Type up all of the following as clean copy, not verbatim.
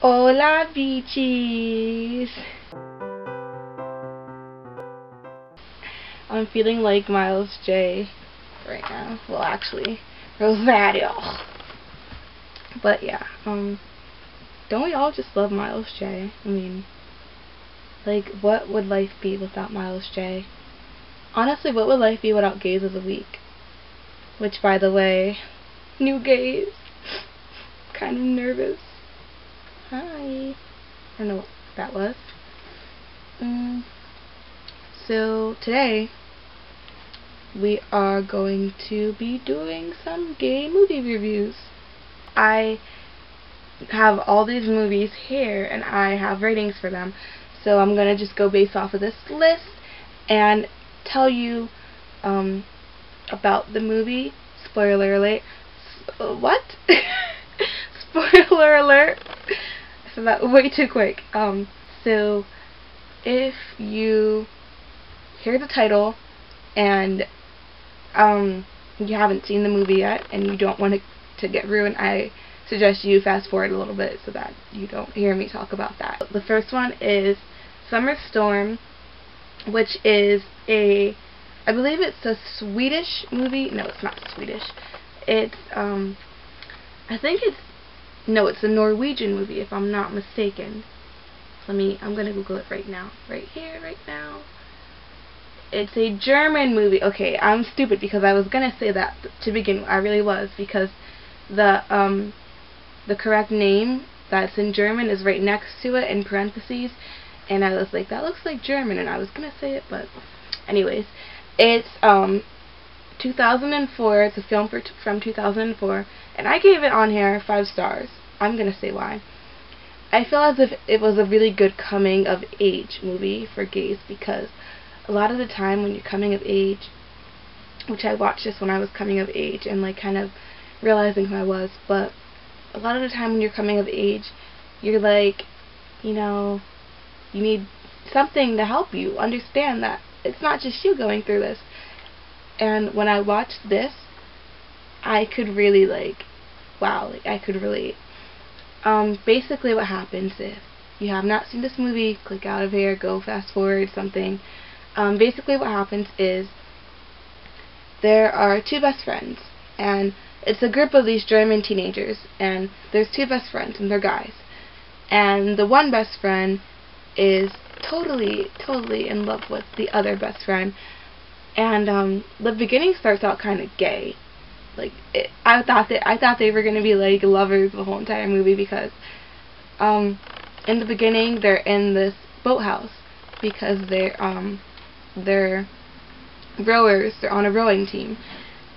Hola, beachies! I'm feeling like Miles J right now. Well, actually, Rosario. But yeah, don't we all just love Miles J? I mean, like, what would life be without Miles J? Honestly, what would life be without Gays of the Week? Which, by the way, new gays. Kind of nervous. Hi. I don't know what that was. So today we are going to be doing some gay movie reviews. I have all these movies here and I have ratings for them. So I'm going to just go based off of this list and tell you about the movie. Spoiler alert. What? Spoiler alert. I said that way too quick. So if you hear the title and you haven't seen the movie yet and you don't want it to get ruined, I suggest you fast forward a little bit so that you don't hear me talk about that. The first one is Summer Storm, which is I believe it's a Swedish movie. No, it's not Swedish. It's it's a Norwegian movie if I'm not mistaken. I'm gonna Google it right now. Right here, right now. It's a German movie. Okay, I'm stupid because I was gonna say that to begin with. I really was, because the correct name that's in German is right next to it in parentheses, and I was like, that looks like German, and I was gonna say it, but anyways, it's 2004. It's a film from 2004, and I gave it on here 5 stars. I'm gonna say why. I feel as if it was a really good coming of age movie for gays, because a lot of the time when you're coming of age, which I watched this when I was coming of age and like kind of realizing who I was, but a lot of the time when you're coming of age, you're like, you know, you need something to help you understand that it's not just you going through this. And when I watched this, I could really I could relate. Basically what happens, if you have not seen this movie, click out of here, go fast forward, something. Basically what happens is there are 2 best friends, and it's a group of these German teenagers, and there's 2 best friends, and they're guys. And the one best friend is totally in love with the other best friend, and the beginning starts out kind of gay. I thought they were gonna be like lovers the whole entire movie, because in the beginning they're in this boathouse because they're rowers. They're on a rowing team,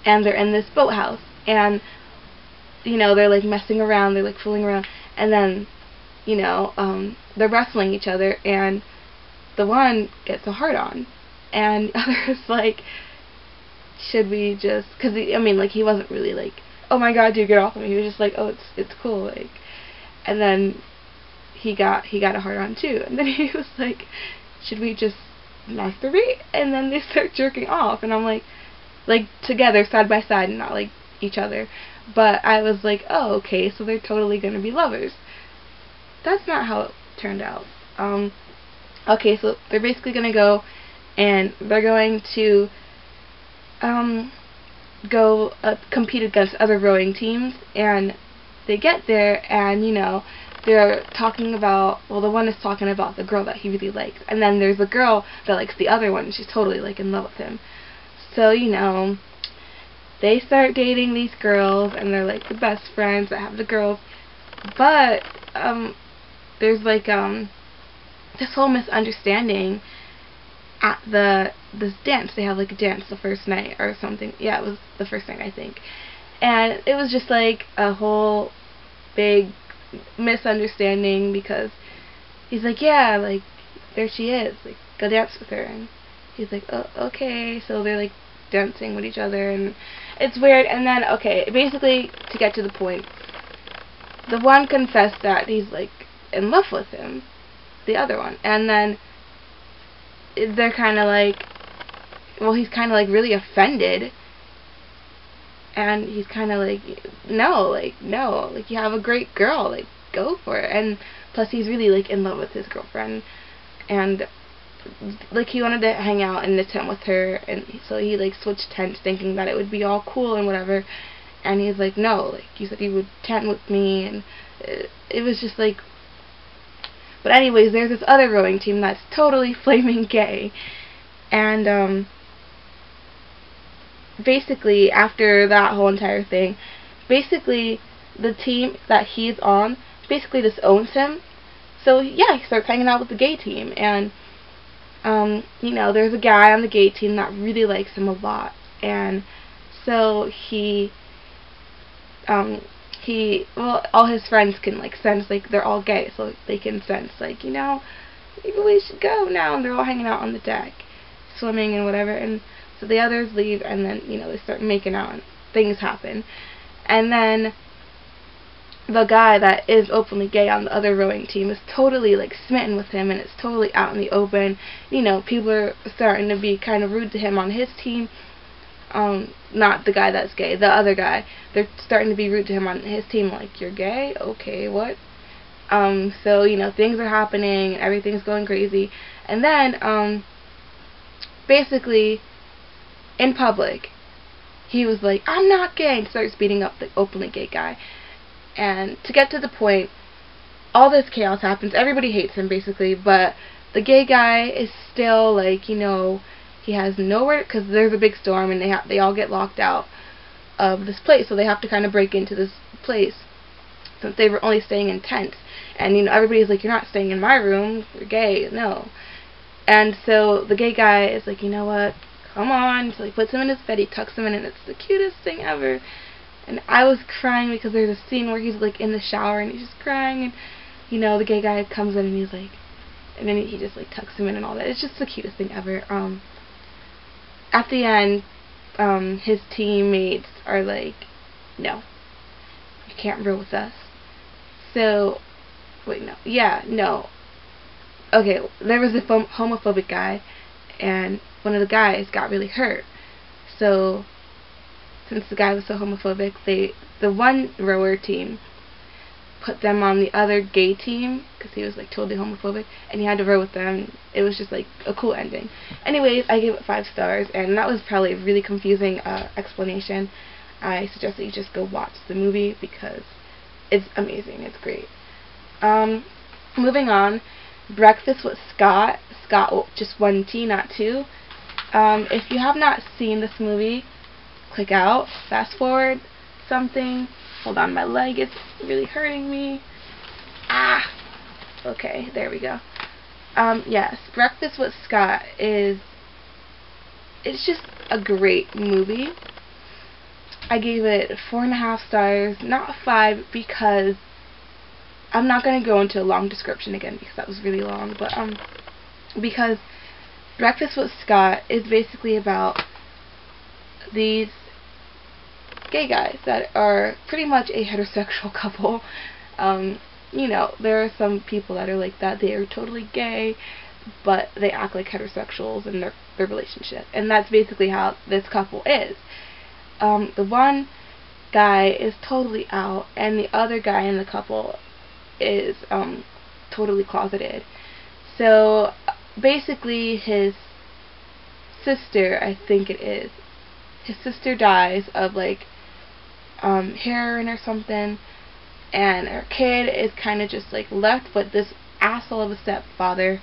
and they're in this boathouse, and you know, they're like messing around, they're like fooling around, and then you know, they're wrestling each other, and the one gets a hard on, and the other is like, should we just, because he wasn't really like, oh my god, dude, get off of me. He was just like, oh, it's cool, like, and then he got a hard on too, and then he was like, should we just masturbate? And then they start jerking off, and I'm like together, side by side, and not like each other. But I was like, oh, okay, so they're totally gonna be lovers. That's not how it turned out. Okay, so they're basically gonna go, and they're going to compete against other rowing teams, and they get there, and you know, they're talking about, well, the one is talking about the girl that he really likes, and then there's the girl that likes the other one, and she's totally like in love with him. So, you know, they start dating these girls, and they're like the best friends that have the girls, but there's like this whole misunderstanding at this dance. They have like a dance the first night or something. Yeah, it was the first night, I think. And it was just like a whole big misunderstanding, because he's like, yeah, like, there she is, like, go dance with her. And he's like, oh, okay. So they're like dancing with each other, and it's weird. And then, okay, basically, to get to the point, the one confessed that he's like in love with him, the other one, and then they're kind of like, well, he's kind of like really offended, and he's kind of like, no, like, you have a great girl, like, go for it. And plus he's really like in love with his girlfriend, and like he wanted to hang out in the tent with her, and so he like switched tents thinking that it would be all cool and whatever. And he's like, no, like you said you would tent with me, and it was just like. But anyways, there's this other rowing team that's totally flaming gay, and basically after that whole entire thing, basically the team that he's on basically just owns him. So yeah, he starts hanging out with the gay team, and you know, there's a guy on the gay team that really likes him a lot, and so well, all his friends can like sense, like they're all gay, so they can sense like, you know, maybe we should go now, and they're all hanging out on the deck, swimming and whatever, and so the others leave, and then, you know, they start making out, and things happen, and then the guy that is openly gay on the other rowing team is totally like smitten with him, and it's totally out in the open. You know, people are starting to be kind of rude to him on his team. Not the guy that's gay, the other guy. They're starting to be rude to him on his team, like, you're gay? Okay, what? So, you know, things are happening, and everything's going crazy. And then, basically, in public, he was like, I'm not gay, and starts beating up the openly gay guy. And to get to the point, all this chaos happens, everybody hates him, basically, but the gay guy is still, like, you know, he has nowhere, because there's a big storm, and they all get locked out of this place, so they have to kind of break into this place, since they were only staying in tents, and, you know, everybody's like, you're not staying in my room, you're gay, no. And so the gay guy is like, you know what, come on, so he puts him in his bed, he tucks him in, and it's the cutest thing ever. And I was crying because there's a scene where he's like in the shower, and he's just crying, and, you know, the gay guy comes in, and he's like, and then he just like tucks him in and all that. It's just the cutest thing ever. At the end, his teammates are like, no, you can't row with us. So, wait, no, yeah, no. Okay, there was a homophobic guy, and one of the guys got really hurt. So, since the guy was so homophobic, the one rower team put them on the other gay team, because he was like totally homophobic, and he had to row with them. It was just like a cool ending. Anyways, I gave it 5 stars, and that was probably a really confusing explanation. I suggest that you just go watch the movie, because it's amazing, it's great. Moving on, Breakfast with Scott, just 1 T, not 2. If you have not seen this movie, click out, fast forward, something. Hold on, my leg is really hurting me. Okay, there we go. Yes, Breakfast with Scott it's just a great movie. I gave it 4.5 stars, not 5, because I'm not going to go into a long description again, because that was really long, but because Breakfast with Scott is basically about these gay guys that are pretty much a heterosexual couple. You know, there are some people that are like that. They are totally gay, but they act like heterosexuals in their relationship. And that's basically how this couple is. The one guy is totally out, and the other guy in the couple is totally closeted. So basically his sister, I think it is, his sister dies of like heroin or something, and her kid is kind of just like left with this asshole of a stepfather,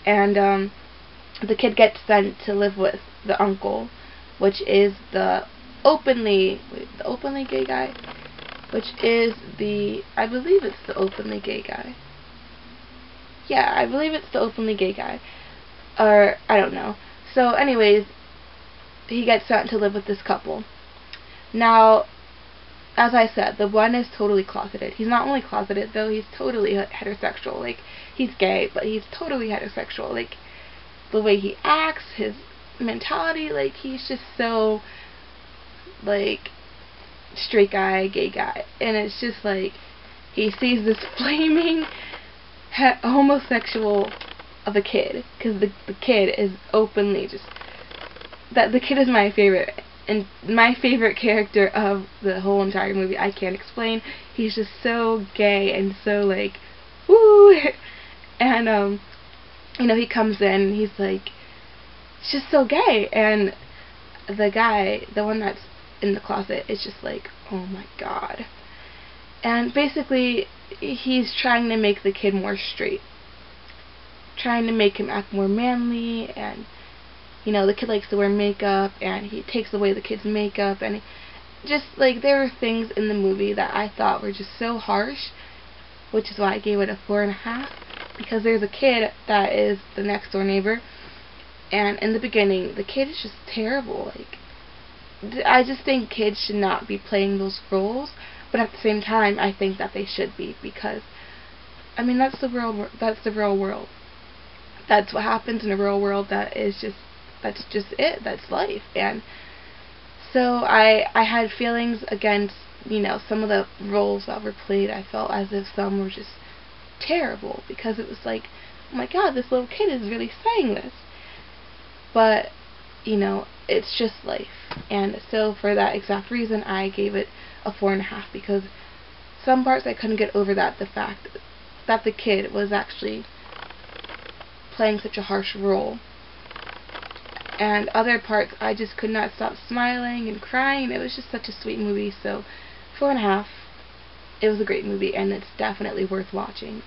and the kid gets sent to live with the uncle, which is the openly gay guy, I believe it's the openly gay guy. Yeah, I believe it's the openly gay guy, or I don't know. So anyways, he gets sent to live with this couple. Now, as I said, the one is totally closeted. He's not only closeted, though, he's totally heterosexual. Like, he's gay, but he's totally heterosexual. Like, the way he acts, his mentality, like, he's just so, like, straight guy, gay guy. And it's just like, he sees this flaming homosexual of a kid, because the kid is openly just, the kid is my favorite, and my favorite character of the whole entire movie. I can't explain. he's just so gay and so like, woo, and you know, he comes in and he's like, it's just so gay, and the guy, the one that's in the closet, is just like, oh my god. And basically, he's trying to make the kid more straight, trying to make him act more manly, and you know, the kid likes to wear makeup, and he takes away the kid's makeup, and just like, there were things in the movie that I thought were just so harsh, which is why I gave it a 4.5, because there's a kid that is the next door neighbor, and in the beginning, the kid is just terrible. Like, I just think kids should not be playing those roles, but at the same time, I think that they should be, because, I mean, that's the world. That's the real world. That's what happens in a real world. That's just it. That's life. And so I had feelings against, you know, some of the roles that were played. I felt as if some were just terrible, because it was like, oh my god, this little kid is really saying this. But, you know, it's just life. And so for that exact reason, I gave it a 4.5, because some parts I couldn't get over that, the fact that the kid was actually playing such a harsh role. And other parts, I just could not stop smiling and crying. It was just such a sweet movie. So 4.5. It was a great movie, and it's definitely worth watching.